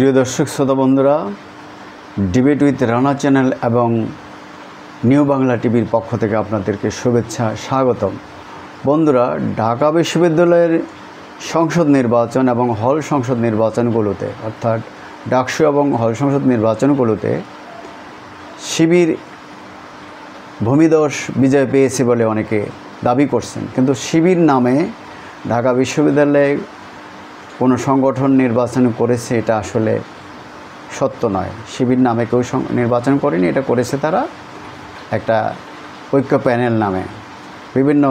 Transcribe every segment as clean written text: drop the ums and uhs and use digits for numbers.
প্রিয় দর্শক শ্রোতা বন্ধুরা, ডিবেট উইথ রানা চ্যানেল এবং নিউ বাংলা টিভির পক্ষ থেকে আপনাদেরকে শুভেচ্ছা, স্বাগতম। বন্ধুরা, ঢাকা বিশ্ববিদ্যালয়ের সংসদ নির্বাচন এবং হল সংসদ নির্বাচনগুলোতে, অর্থাৎ ডাকসু এবং হল সংসদ নির্বাচনগুলোতে শিবির ভূমিধস বিজয় পেয়েছে বলে অনেকে দাবি করছেন, কিন্তু শিবির নামে ঢাকা বিশ্ববিদ্যালয়ে কোনো সংগঠন নির্বাচন করেছে এটা আসলে সত্য নয়। শিবির নামে কেউ নির্বাচন করেনি, এটা করেছে তারা একটা ঐক্য প্যানেল নামে। বিভিন্ন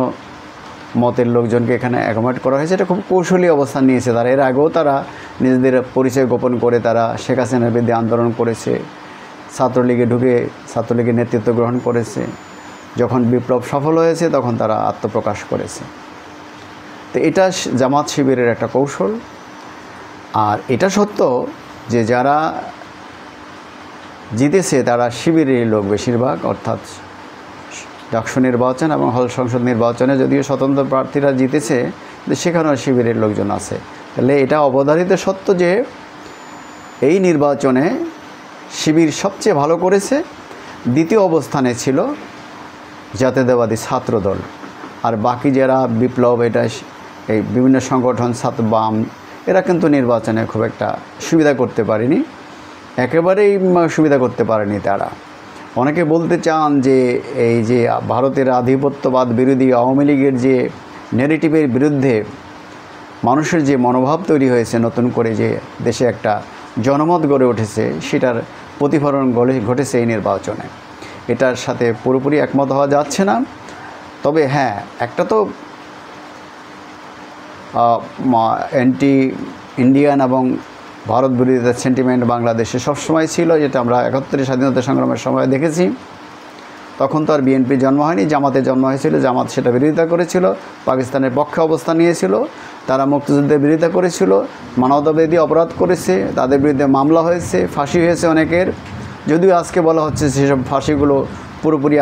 মতের লোকজনকে এখানে অ্যাকোমোডেট করা হয়েছে। এটা খুব কৌশলী অবস্থান নিয়েছে তারা। এর আগেও তারা নিজেদের পরিচয় গোপন করে তারা শেখ হাসিনার বিরুদ্ধে আন্দোলন করেছে, ছাত্রলীগে ঢুকে ছাত্রলীগের নেতৃত্ব গ্রহণ করেছে। যখন বিপ্লব সফল হয়েছে তখন তারা আত্মপ্রকাশ করেছে। তো এটা জামাত শিবিরের একটা কৌশল। আর এটা সত্য যে যারা জিতেছে তারা শিবিরের লোক বেশিরভাগ, অর্থাৎ ডাকসু নির্বাচন এবং হল সংসদ নির্বাচনে যদিও স্বতন্ত্র প্রার্থীরা জিতেছে, সেখানেও শিবিরের লোকজন আছে। তাহলে এটা অবধারিত সত্য যে এই নির্বাচনে শিবির সবচেয়ে ভালো করেছে। দ্বিতীয় অবস্থানে ছিল জাতীয়তাবাদী ছাত্রদল। আর বাকি যারা বিপ্লব, এটা এই বিভিন্ন সংগঠন, ছাত্র বাম, এরা কিন্তু নির্বাচনে খুব একটা সুবিধা করতে পারেনি, একেবারেই সুবিধা করতে পারেনি তারা। অনেকে বলতে চান যে এই যে ভারতের আধিপত্যবাদ বিরোধী আওয়ামী লীগের যে ন্যারেটিভের বিরুদ্ধে মানুষের যে মনোভাব তৈরি হয়েছে, নতুন করে যে দেশে একটা জনমত গড়ে উঠেছে, সেটার প্রতিফলন ঘটেছে এই নির্বাচনে। এটার সাথে পুরোপুরি একমত হওয়া যাচ্ছে না। তবে হ্যাঁ, একটা তো অ্যান্টি ইন্ডিয়ান এবং ভারত বিরোধিতার সেন্টিমেন্ট বাংলাদেশে সবসময় ছিল, যেটা আমরা 71 স্বাধীনতা সংগ্রামের সময় দেখেছি। তখন তো আর বিএনপির জন্ম হয়নি, জামাতের জন্ম হয়েছিল। জামাত সেটা বিরোধিতা করেছিল, পাকিস্তানের পক্ষে অবস্থান নিয়েছিল, তারা মুক্তিযুদ্ধের বিরোধিতা করেছিল, মানবতাবিরোধী অপরাধ করেছে, তাদের বিরুদ্ধে মামলা হয়েছে, ফাঁসি হয়েছে অনেকের। যদিও আজকে বলা হচ্ছে সেসব ফাঁসিগুলো পুরোপুরি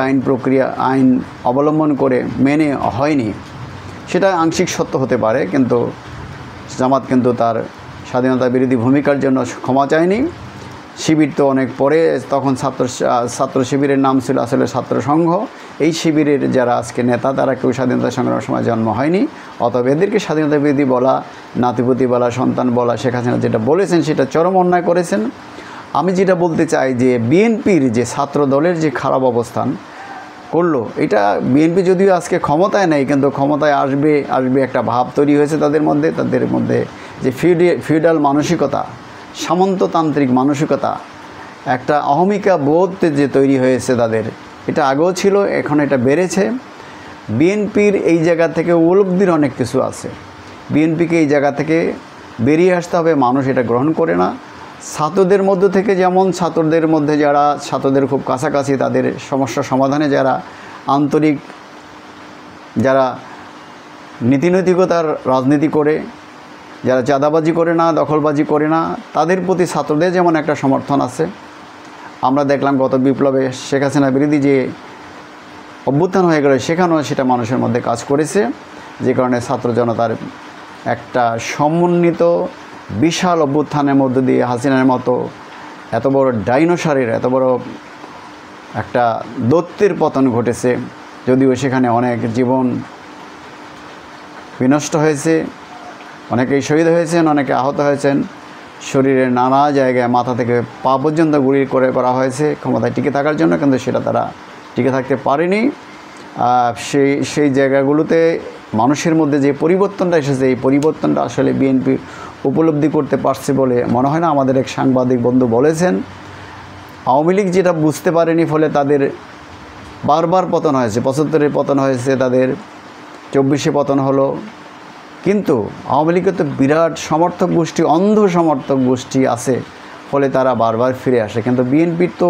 আইন অবলম্বন করে মেনে হয়নি, সেটা আংশিক সত্য হতে পারে। কিন্তু জামাত কিন্তু তার স্বাধীনতা বিরোধী ভূমিকার জন্য ক্ষমা চায়নি। শিবির তো অনেক পরে, তখন ছাত্র শিবিরের নাম ছিল আসলে ছাত্র সংঘ। এই শিবিরের যারা আজকে নেতা, তারা কেউ স্বাধীনতা সংগ্রামের সময় জন্ম হয়নি। অতএব এদেরকে স্বাধীনতা বিরোধী বলা, নাতিপুতি বলা, সন্তান বলা, শেখ হাসিনা যেটা বলেছেন সেটা চরম অন্যায় করেছেন। আমি যেটা বলতে চাই যে বিএনপির যে ছাত্র দলের যে খারাপ অবস্থান করলো, এটা বিএনপি যদিও আজকে ক্ষমতায় নেই, কিন্তু ক্ষমতায় আসবে একটা ভাব তৈরি হয়েছে তাদের মধ্যে যে ফিউডাল মানসিকতা, সামন্ততান্ত্রিক মানসিকতা, একটা অহমিকা বোধ যে তৈরি হয়েছে তাদের, এটা আগেও ছিল, এখন এটা বেড়েছে। বিএনপির এই জায়গা থেকে উপলব্ধির অনেক কিছু আছে। বিএনপিকে এই জায়গা থেকে বেরিয়ে আসতে হবে। মানুষ এটা গ্রহণ করে না। ছাত্রদের মধ্য থেকে, যেমন ছাত্রদের মধ্যে যারা ছাত্রদের খুব কাছাকাছি, তাদের সমস্যা সমাধানে যারা আন্তরিক, যারা নীতিনৈতিকতার রাজনীতি করে, যারা চাঁদাবাজি করে না, দখলবাজি করে না, তাদের প্রতি ছাত্রদের যেমন একটা সমর্থন আছে। আমরা দেখলাম গত বিপ্লবে শেখ হাসিনা বিরোধী যে অভ্যুত্থান হয়ে গেল, সেখানেও সেটা মানুষের মধ্যে কাজ করেছে, যে কারণে ছাত্র জনতার একটা সমন্বিত বিশাল অভ্যুত্থানের মধ্য দিয়ে হাসিনার মতো এত বড় ডাইনোসরের, এত বড় একটা দৈত্যের পতন ঘটেছে। যদিও সেখানে অনেক জীবন বিনষ্ট হয়েছে, অনেকেই শহীদ হয়েছেন, অনেকে আহত হয়েছেন, শরীরের নানা জায়গায় মাথা থেকে পা পর্যন্ত গুলি করা হয়েছে ক্ষমতায় টিকে থাকার জন্য, কিন্তু সেটা তারা টিকে থাকতে পারেনি। সেই জায়গাগুলোতে মানুষের মধ্যে যে পরিবর্তনটা এসেছে, এই পরিবর্তনটা আসলে বিএনপি উপলব্ধি করতে পারছে বলে মনে হয় না। আমাদের এক সাংবাদিক বন্ধু বলেছেন, আওয়ামী লীগ যেটা বুঝতে পারেনি, ফলে তাদের বারবার পতন হয়েছে। 75-এ পতন হয়েছে, তাদের 24-এ পতন হলো। কিন্তু আওয়ামী লীগের তো বিরাট সমর্থক গোষ্ঠী, অন্ধ সমর্থক গোষ্ঠী আছে, ফলে তারা বারবার ফিরে আসে। কিন্তু বিএনপির তো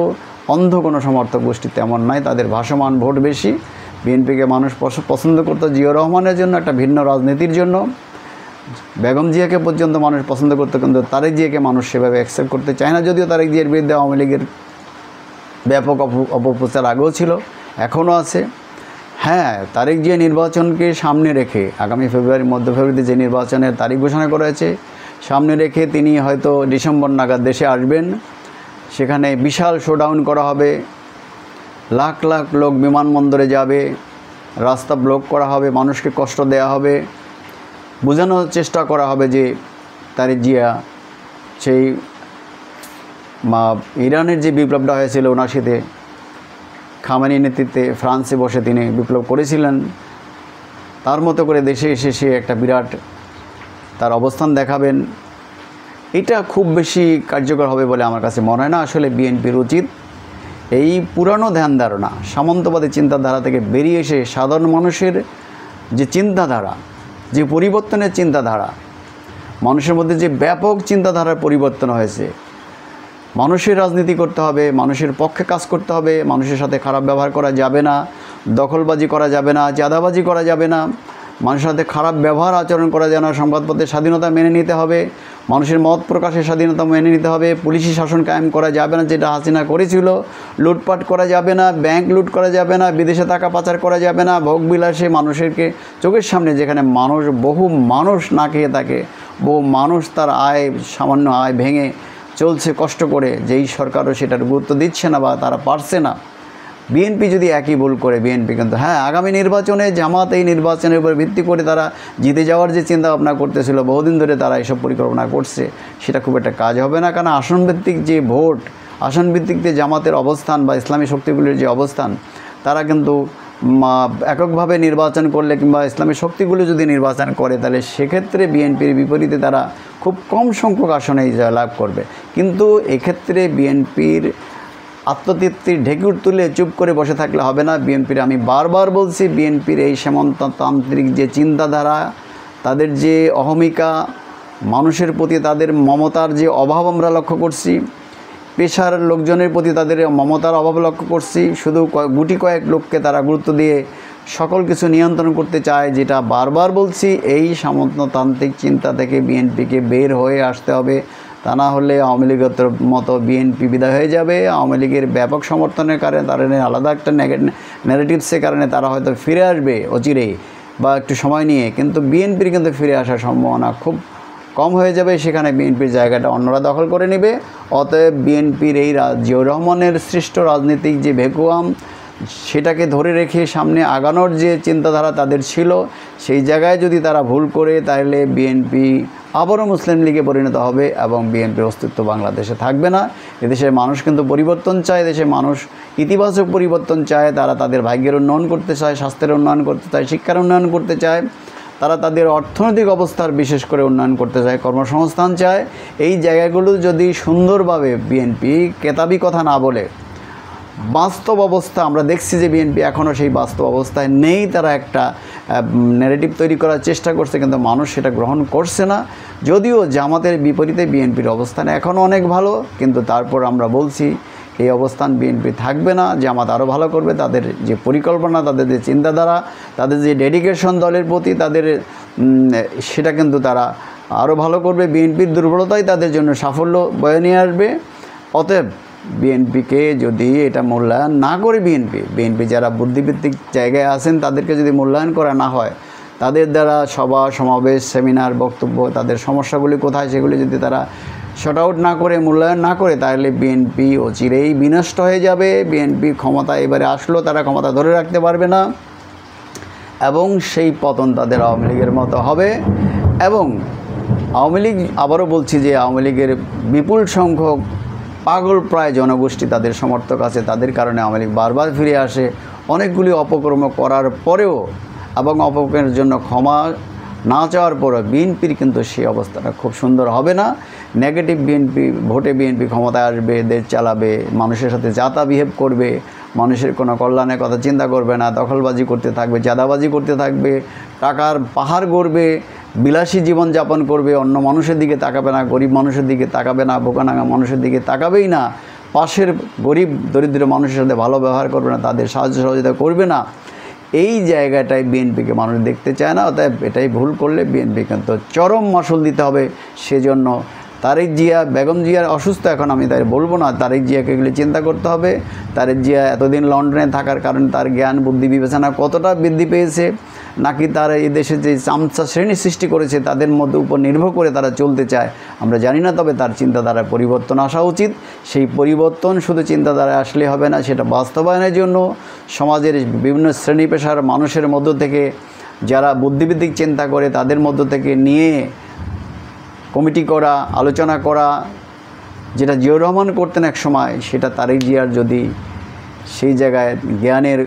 অন্ধ কোনো সমর্থক গোষ্ঠী তেমন নাই, তাদের ভাসমান ভোট বেশি। বিএনপিকে মানুষ পছন্দ করতো জিয়াউর রহমানের জন্য, একটা ভিন্ন রাজনীতির জন্য। বেগম জিয়াকে পর্যন্ত মানুষ পছন্দ করতো, কিন্তু তারেক জিয়াকে মানুষ সেভাবে অ্যাকসেপ্ট করতে চায় না। যদিও তারেক জিয়ার বিরুদ্ধে আওয়ামী লীগের ব্যাপক অপপ্রচার আগেও ছিল, এখনও আছে। হ্যাঁ, তারিখ যে নির্বাচনকে সামনে রেখে আগামী মধ্য ফেব্রুয়ারিতে যে নির্বাচনের তারিখ ঘোষণা করা হয়েছে, সামনে রেখে তিনি হয়তো ডিসেম্বর নাগাদ দেশে আসবেন। সেখানে বিশাল শোডাউন করা হবে, লাখ লাখ লোক বিমানবন্দরে যাবে, রাস্তা ব্লক করা হবে, মানুষকে কষ্ট দেওয়া হবে, বোঝানোর চেষ্টা করা হবে যে তারেক জিয়া সেই ইরানের যে বিপ্লবটা হয়েছিল ৭৯-তে খামেনির নেতৃত্বে ফ্রান্সে বসে তিনি বিপ্লব করেছিলেন, তার মতো করে দেশে এসে সে একটা বিরাট তার অবস্থান দেখাবেন। এটা খুব বেশি কার্যকর হবে বলে আমার কাছে মনে হয় না। আসলে বিএনপির উচিত এই পুরানো ধ্যান ধারণা, সামন্তবাদী চিন্তাধারা থেকে বেরিয়ে এসে সাধারণ মানুষের যে চিন্তাধারা, যে পরিবর্তনের চিন্তাধারা, মানুষের মধ্যে যে ব্যাপক চিন্তাধারার পরিবর্তন হয়েছে, মানুষের রাজনীতি করতে হবে, মানুষের পক্ষে কাজ করতে হবে, মানুষের সাথে খারাপ ব্যবহার করা যাবে না, দখলবাজি করা যাবে না, চাঁদাবাজি করা যাবে না, মানুষের সাথে খারাপ ব্যবহার আচরণ করা যায় না, সংবাদপত্রের স্বাধীনতা মেনে নিতে হবে, মানুষের মত প্রকাশের স্বাধীনতা মেনে নিতে হবে, পুলিশি শাসন কায়েম করা যাবে না যেটা হাসিনা করেছিল, লুটপাট করা যাবে না, ব্যাংক লুট করা যাবে না, বিদেশে টাকা পাচার করা যাবে না, ভোগবিলাসে মানুষেরকে চোখের সামনে যেখানে বহু মানুষ না খেয়ে থাকে, বহু মানুষ তার সামান্য আয় ভেঙে চলছে কষ্ট করে, যেই সরকারও সেটার গুরুত্ব দিচ্ছে না বা তারা পারছে না। বিএনপি যদি একই ভুল করে, বিএনপি কিন্তু আগামী নির্বাচনে জামাত এই নির্বাচনের উপর ভিত্তি করে তারা জিতে যাওয়ার যে চিন্তা ভাবনা করতেছিল, বহুদিন ধরে তারা এসব পরিকল্পনা করছে, সেটা খুব একটা কাজ হবে না। কারণ আসনভিত্তিক যে ভোট, আসনভিত্তিক যে জামাতের অবস্থান বা ইসলামী শক্তিগুলির যে অবস্থান, তারা কিন্তু এককভাবে নির্বাচন করলে কিংবা ইসলামী শক্তিগুলো যদি নির্বাচন করে, তাহলে সেক্ষেত্রে বিএনপির বিপরীতে তারা খুব কম সংখ্যক আসনেই জয়লাভ করবে। কিন্তু এক্ষেত্রে বিএনপির আত্মতৃপ্তির ঢেকুর তুলে চুপ করে বসে থাকলে হবে না। বিএনপির, আমি বারবার বলছি, বিএনপির এই সামন্ততান্ত্রিক যে চিন্তাধারা, তাদের যে অহমিকা, মানুষের প্রতি তাদের মমতার যে অভাব আমরা লক্ষ্য করছি, পেশার লোকজনের প্রতি তাদের মমতার অভাব লক্ষ্য করছি, শুধু গুটি কয়েক লোককে তারা গুরুত্ব দিয়ে সকল কিছু নিয়ন্ত্রণ করতে চায়, যেটা বারবার বলছি। এই সামন্ততান্ত্রিক চিন্তা থেকে বিএনপিকে বের হয়ে আসতে হবে, তা না হলে আওয়ামী লীগের মতো বিএনপি বিদায় হয়ে যাবে। আওয়ামী লীগের ব্যাপক সমর্থনের কারণে আলাদা একটা ন্যারেটিভসের কারণে তারা হয়তো ফিরে আসবে অচিরেই বা একটু সময় নিয়ে, কিন্তু বিএনপির কিন্তু ফিরে আসার সম্ভাবনা খুব কম হয়ে যাবে। সেখানে বিএনপির জায়গাটা অন্যরা দখল করে নেবে। অতএব বিএনপির এই জিয়াউর রহমানের সৃষ্ট রাজনীতিক যে ভ্যাকুয়াম, সেটাকে ধরে রেখে সামনে আগানোর যে চিন্তাধারা তাদের ছিল, সেই জায়গায় যদি তারা ভুল করে, তাহলে বিএনপি আবারও মুসলিম লীগে পরিণত হবে এবং বিএনপির অস্তিত্ব বাংলাদেশে থাকবে না। এদেশের মানুষ কিন্তু পরিবর্তন চায়, দেশের মানুষ ইতিবাচক পরিবর্তন চায়, তারা তাদের ভাগ্যের উন্নয়ন করতে চায়, স্বাস্থ্যের উন্নয়ন করতে চায়, শিক্ষার উন্নয়ন করতে চায়, তারা তাদের অর্থনৈতিক অবস্থার বিশেষ করে উন্নয়ন করতে চায়, কর্মসংস্থান চায়। এই জায়গাগুলো যদি সুন্দরভাবে বিএনপি কেতাবি কথা না বলে, বাস্তব অবস্থা আমরা দেখছি যে বিএনপি এখনও সেই বাস্তব অবস্থায় নেই, তারা একটা ন্যারেটিভ তৈরি করার চেষ্টা করছে, কিন্তু মানুষ সেটা গ্রহণ করছে না। যদিও জামাতের বিপরীতে বিএনপির অবস্থান এখনও অনেক ভালো, কিন্তু তারপর আমরা বলছি এই অবস্থান বিএনপি থাকবে না। জামাত আরও ভালো করবে, তাদের যে পরিকল্পনা, তাদের যে চিন্তাধারা, তাদের যে ডেডিকেশন দলের প্রতি তাদের, সেটা কিন্তু তারা আরও ভালো করবে। বিএনপির দুর্বলতাই তাদের জন্য সাফল্য বয়ে নিয়ে আসবে। অতএব বিএনপিকে যদি এটা মূল্যায়ন না করে, বিএনপি যারা বুদ্ধিভিত্তিক জায়গায় আছেন তাদেরকে যদি মূল্যায়ন করা না হয়, তাদের দ্বারা সভা সমাবেশ সেমিনার বক্তব্য, তাদের সমস্যাগুলি কোথায় সেগুলি যদি তারা শর্ট আউট না করে, মূল্যায়ন না করে, তাহলে বিএনপি অচিরেই বিনষ্ট হয়ে যাবে। বিএনপি ক্ষমতা এবারে আসলো, তারা ক্ষমতা ধরে রাখতে পারবে না এবং সেই পতন তাদের আওয়ামী লীগের মতো হবে। এবং আওয়ামী লীগ, আবারও বলছি যে আওয়ামী লীগের বিপুল সংখ্যক পাগল প্রায় জনগোষ্ঠী তাদের সমর্থক আছে, তাদের কারণে আওয়ামী লীগ বারবার ফিরে আসে অনেকগুলি অপকর্ম করার পরেও, এবং অপকর্মের জন্য ক্ষমা না চাওয়ার পরেও বিএনপির কিন্তু সেই অবস্থাটা খুব সুন্দর হবে না। নেগেটিভ বিএনপি ভোটে বিএনপি ক্ষমতায় আসবে, দেশ চালাবে, মানুষের সাথে যাতা বিহেভ করবে, মানুষের কোনো কল্যাণের কথা চিন্তা করবে না, দখলবাজি করতে থাকবে, চাঁদাবাজি করতে থাকবে, টাকার পাহাড় গড়বে, বিলাসী জীবনযাপন করবে, অন্য মানুষের দিকে তাকাবে না, গরিব মানুষের দিকে তাকাবে না, বোকানাঙ্গা মানুষের দিকে তাকাবেই না, পাশের গরিব দরিদ্র মানুষের সাথে ভালো ব্যবহার করবে না, তাদের সাহায্য সহযোগিতা করবে না। এই জায়গাটায় বিএনপিকে মানুষ দেখতে চায় না। অতএব এটাই ভুল করলে বিএনপি কিন্তু চরম মাসুল দিতে হবে। সেজন্য তারেক জিয়া, বেগম জিয়ার অসুস্থ, এখন আমি তাই বলবো না, তারেক জিয়াকে এগুলি চিন্তা করতে হবে। তারেক জিয়া এতদিন লন্ডনে থাকার কারণে তার জ্ঞান বুদ্ধি বিবেচনা কতটা বৃদ্ধি পেয়েছে, নাকি তারা এই দেশে যে চামচা শ্রেণী সৃষ্টি করেছে তাদের মধ্যে উপর নির্ভর করে তারা চলতে চায় আমরা জানি না। তবে তার চিন্তাধারায় পরিবর্তন আসা উচিত। সেই পরিবর্তন শুধু চিন্তাধারায় আসলে হবে না, সেটা বাস্তবায়নের জন্য সমাজের বিভিন্ন শ্রেণী পেশার মানুষের মধ্য থেকে যারা বুদ্ধিবৃত্তিক চিন্তা করে তাদের মধ্য থেকে নিয়ে কমিটি করা, আলোচনা করা, যেটা জিয়াউর রহমান করতেন এক সময়, সেটা তারেক জিয়ার যদি সেই জায়গায় জ্ঞানের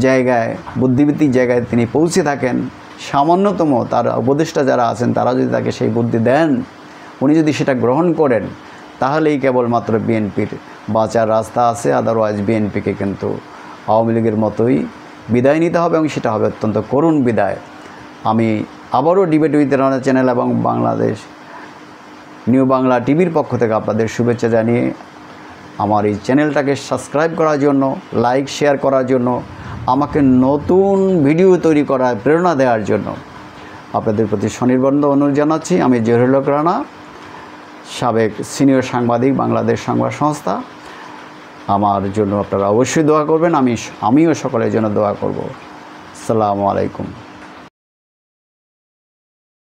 জায়গায় বুদ্ধিবৃত্তিক জায়গায় তিনি পৌঁছে থাকেন, সামান্যতম তার উপদেষ্টা যারা আছেন তারা যদি তাকে সেই বুদ্ধি দেন, উনি যদি সেটা গ্রহণ করেন, তাহলেই কেবলমাত্র বিএনপির বাঁচার রাস্তা আছে। আদারওয়াইজ বিএনপিকে কিন্তু আওয়ামী লীগের মতোই বিদায় নিতে হবে এবং সেটা হবে অত্যন্ত করুণ বিদায়। আমি আবারও ডিবেট উইথ রানা চ্যানেল এবং বাংলাদেশ নিউ বাংলা টিভির পক্ষ থেকে আপনাদের শুভেচ্ছা জানিয়ে আমার এই চ্যানেলটাকে সাবস্ক্রাইব করার জন্য, লাইক শেয়ার করার জন্য, আমাকে নতুন ভিডিও তৈরি করার প্রেরণা দেওয়ার জন্য আপনাদের প্রতি স্বনির্বন্ধ অনুরোধ জানাচ্ছি। আমি জহিরুল হক রানা, সাবেক সিনিয়র সাংবাদিক, বাংলাদেশ সংবাদ সংস্থা। আমার জন্য আপনারা অবশ্যই দোয়া করবেন, আমিও সকলের জন্য দোয়া করব। আসসালামু আলাইকুম।